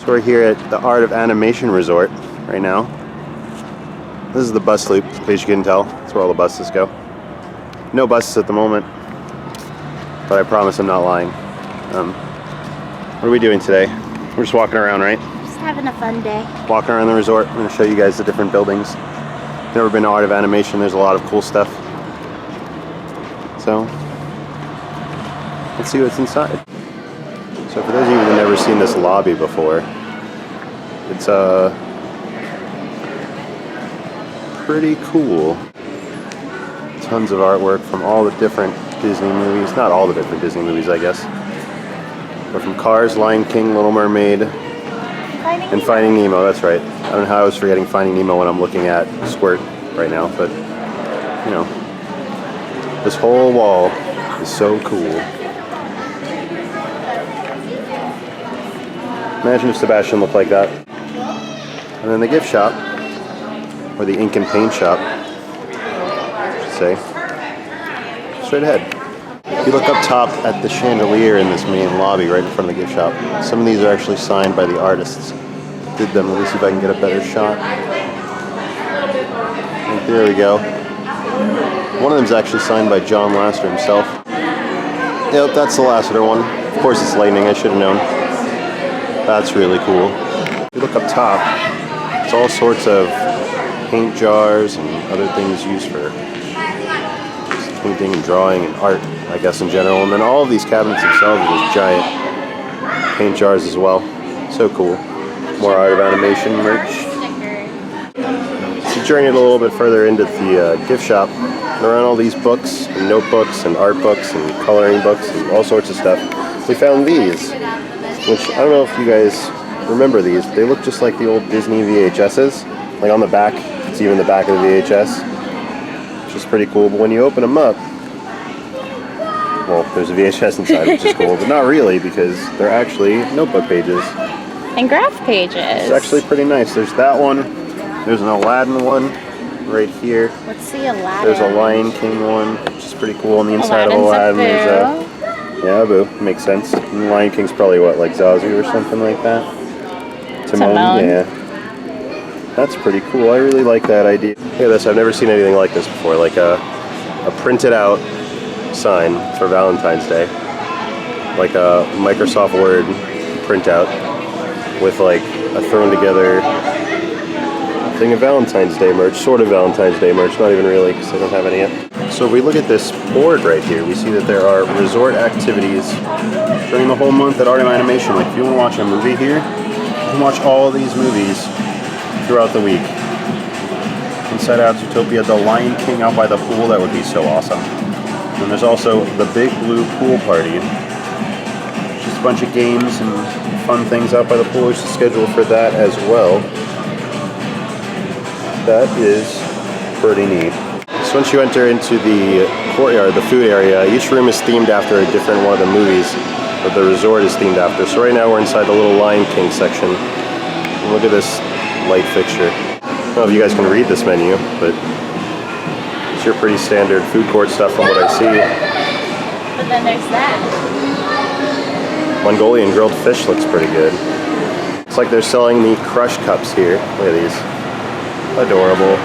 So we're here at the Art of Animation Resort right now. This is the bus loop, as you can tell. That's where all the buses go. No buses at the moment, but I promise I'm not lying. What are we doing today? We're just walking around, right? Just having a fun day. Walking around the resort. I'm going to show you guys the different buildings. Never been to Art of Animation. There's a lot of cool stuff. So, let's see what's inside. So for those of you who've never seen this lobby before, it's pretty cool. Tons of artwork from all the different Disney movies. Not all the different Disney movies, I guess. But from Cars, Lion King, Little Mermaid, and Finding Nemo. That's right. I don't know how I was forgetting Finding Nemo when I'm looking at Squirt right now, but, you know, this whole wall is so cool. Imagine if Sebastian looked like that. And then the gift shop, or the ink and paint shop, I should say, straight ahead. If you look up top at the chandelier in this main lobby right in front of the gift shop, some of these are actually signed by the artists that did them. Let me see if I can get a better shot. Right, there we go. One of them is actually signed by John Lasseter himself. Yep, that's the Lasseter one. Of course it's lightning, I should have known. That's really cool. If you look up top, it's all sorts of paint jars and other things used for painting and drawing and art, I guess, in general. And then all of these cabinets themselves are just giant paint jars as well. So cool. More Art of Animation merch. So journeyed a little bit further into the gift shop. And around all these books and notebooks and art books and coloring books and all sorts of stuff, we found these. Which, I don't know if you guys remember these, but they look just like the old Disney VHSs. Like on the back, it's even the back of the VHS, which is pretty cool. But when you open them up, well, there's a VHS inside, which is cool, but not really, because they're actually notebook pages. And graph pages. It's actually pretty nice. There's that one, there's an Aladdin one right here. Let's see Aladdin. There's a Lion King one, which is pretty cool. On the inside of Aladdin, there's a... Yeah, Boo. Makes sense. And Lion King's probably what, like Zazu or something like that? Timon? Yeah. That's pretty cool. I really like that idea. Look at this. I've never seen anything like this before. Like a printed out sign for Valentine's Day. Like a Microsoft Word printout with like a thrown together thing of Valentine's Day merch. Sort of Valentine's Day merch. Not even really, because I don't have any yet. So if we look at this board right here, we see that there are resort activities during the whole month at Art of Animation. Like if you want to watch a movie here, you can watch all these movies throughout the week. Inside Out, Zootopia, The Lion King out by the pool, that would be so awesome. And there's also the Big Blue Pool Party. Just a bunch of games and fun things out by the pool. There's a schedule for that as well. That is pretty neat. So once you enter into the courtyard, the food area, each room is themed after a different one of the movies that the resort is themed after. So right now we're inside the little Lion King section. And look at this light fixture. I don't know if you guys can read this menu, but it's your pretty standard food court stuff from what I see. But then there's that. Mongolian grilled fish looks pretty good. It's like they're selling the crush cups here. Look at these. Adorable.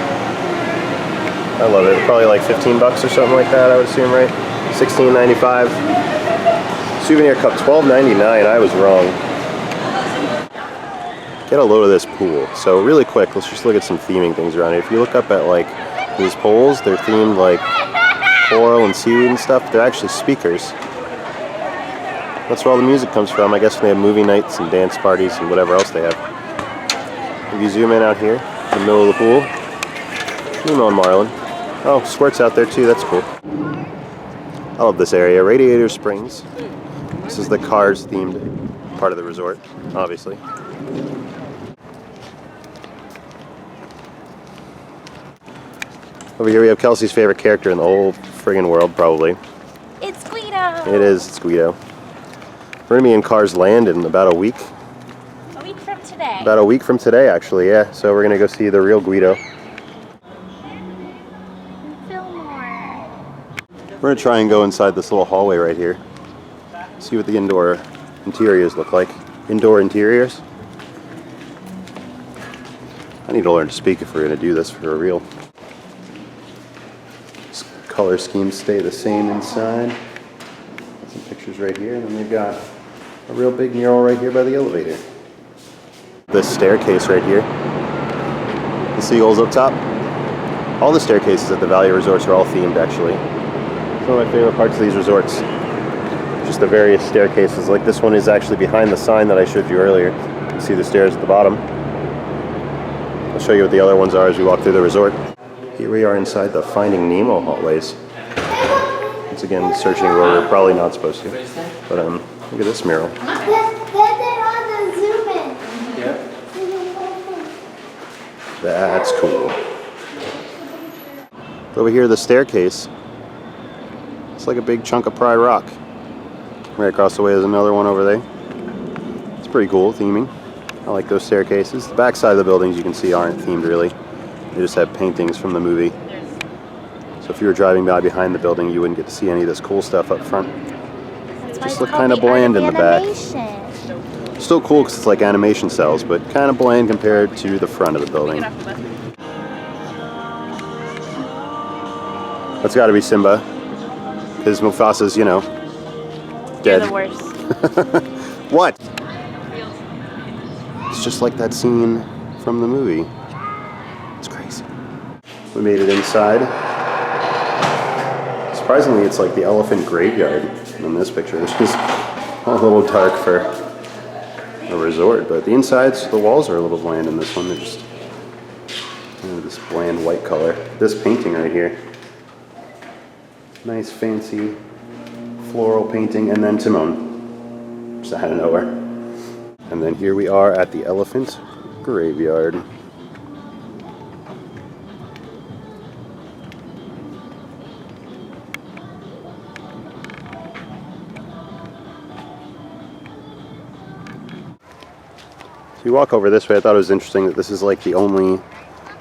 I love it. Probably like 15 bucks or something like that, I would assume, right? $16.95. Souvenir cup, $12.99. I was wrong. Get a load of this pool. So really quick, let's just look at some theming things around here. If you look up at like these poles, they're themed like coral and seaweed and stuff. They're actually speakers. That's where all the music comes from. I guess when they have movie nights and dance parties and whatever else they have. If you zoom in out here, in the middle of the pool, Nemo and Marlin. Oh, Squirt's out there too, that's cool. I love this area. Radiator Springs. This is the Cars themed part of the resort, obviously. Over here we have Kelsey's favorite character in the whole friggin' world, probably. It's Guido! It is, it's Guido. We're gonna be in Cars Land in about a week. A week from today. About a week from today, actually, yeah. So we're gonna go see the real Guido. We're going to try and go inside this little hallway right here. See what the indoor interiors look like. Indoor interiors. I need to learn to speak if we're going to do this for real. This color schemes stay the same inside. Got some pictures right here, and then they've got a real big mural right here by the elevator. This staircase right here. The seagulls up top. All the staircases at the Value Resorts are all themed, actually. It's one of my favorite parts of these resorts. Just the various staircases. Like this one is actually behind the sign that I showed you earlier. You can see the stairs at the bottom. I'll show you what the other ones are as we walk through the resort. Here we are inside the Finding Nemo hallways. Once again, searching where we're probably not supposed to. But look at this mural. That's cool. Over here, the staircase. It's like a big chunk of Pride Rock. Right across the way is another one over there. It's pretty cool theming. I like those staircases. The back side of the buildings you can see aren't themed really. They just have paintings from the movie. So if you were driving by behind the building, you wouldn't get to see any of this cool stuff up front. Just look kind of bland in the back. Still cool because it's like animation cells, but kind of bland compared to the front of the building. That's got to be Simba, because Mufasa's, you know, dead. You're the worst. What? It's just like that scene from the movie. It's crazy. We made it inside. Surprisingly, it's like the elephant graveyard in this picture. It's just a little dark for a resort, but the insides, the walls are a little bland in this one. They're just this bland white color. This painting right here. Nice fancy floral painting, and then Timon, just out of nowhere. And then here we are at the elephant graveyard. So you walk over this way. I thought it was interesting that this is like the only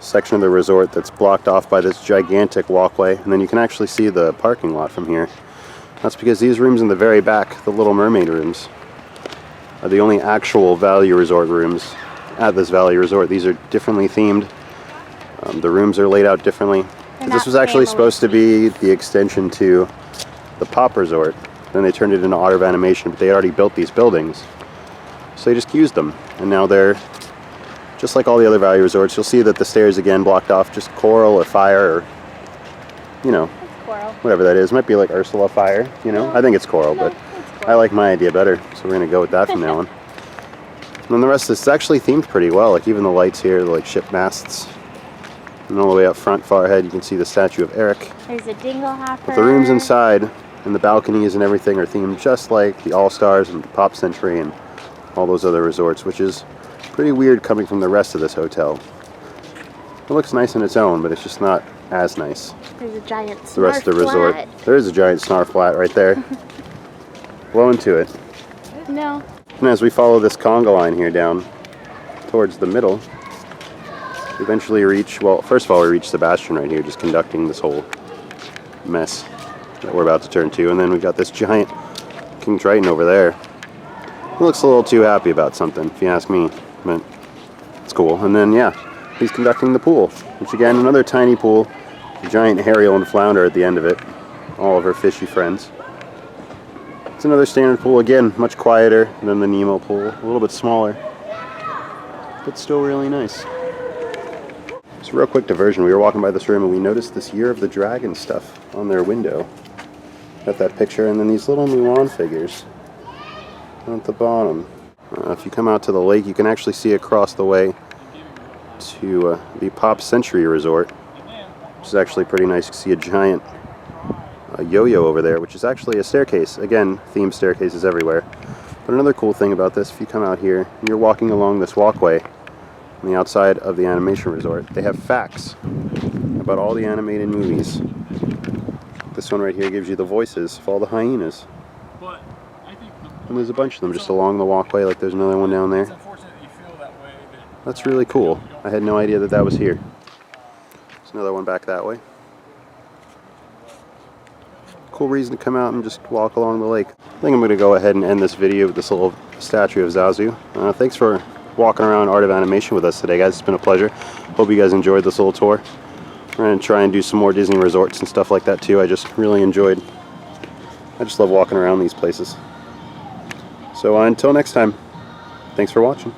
section of the resort that's blocked off by this gigantic walkway, and then you can actually see the parking lot from here. That's because these rooms in the very back, the Little Mermaid rooms, are the only actual Value Resort rooms at this Value Resort. These are differently themed. The rooms are laid out differently. This was actually supposed to be the extension to the Pop Resort. Then they turned it into Art of Animation, but they already built these buildings. So they just used them, and now they're just like all the other Value Resorts. You'll see that the stairs again blocked off just coral or fire, or you know, whatever that is. Might be like Ursula fire, you know. I think it's coral, but I like my idea better, so we're gonna go with that from now on. And then the rest of this is actually themed pretty well. Like even the lights here, like ship masts, and all the way up front, far ahead, you can see the statue of Eric. There's a dingle hopper. But the rooms inside and the balconies and everything are themed just like the All Stars and Pop Century and all those other resorts, which is pretty weird coming from the rest of this hotel. It looks nice in its own, but it's just not as nice. There's a giant snarf the rest of the resort. flat. There is a giant snarf flat right there. Blow into it. No. And as we follow this conga line here down towards the middle, we eventually reach, well, first of all, we reach Sebastian right here, just conducting this whole mess that we're about to turn to. And then we've got this giant King Triton over there. He looks a little too happy about something, if you ask me, but it's cool. And then, yeah, he's conducting the pool, which again, another tiny pool, a giant Ariel and flounder at the end of it, all of her fishy friends. It's another standard pool, again, much quieter than the Nemo pool, a little bit smaller, but still really nice. So real quick diversion, we were walking by this room and we noticed this Year of the Dragon stuff on their window. Got that picture, and then these little Mulan figures at the bottom. If you come out to the lake, you can actually see across the way to the Pop Century Resort, which is actually pretty nice. You can see a giant yo-yo over there, which is actually a staircase. Again, themed staircases everywhere. But another cool thing about this, if you come out here and you're walking along this walkway on the outside of the animation resort, they have facts about all the animated movies. This one right here gives you the voices of all the hyenas. And there's a bunch of them just along the walkway, like there's another one down there. That's really cool. I had no idea that that was here. There's another one back that way. Cool reason to come out and just walk along the lake. I think I'm going to go ahead and end this video with this little statue of Zazu. Thanks for walking around Art of Animation with us today, guys. It's been a pleasure. Hope you guys enjoyed this little tour. We're going to try and do some more Disney resorts and stuff like that too. I just love walking around these places. So until next time, thanks for watching.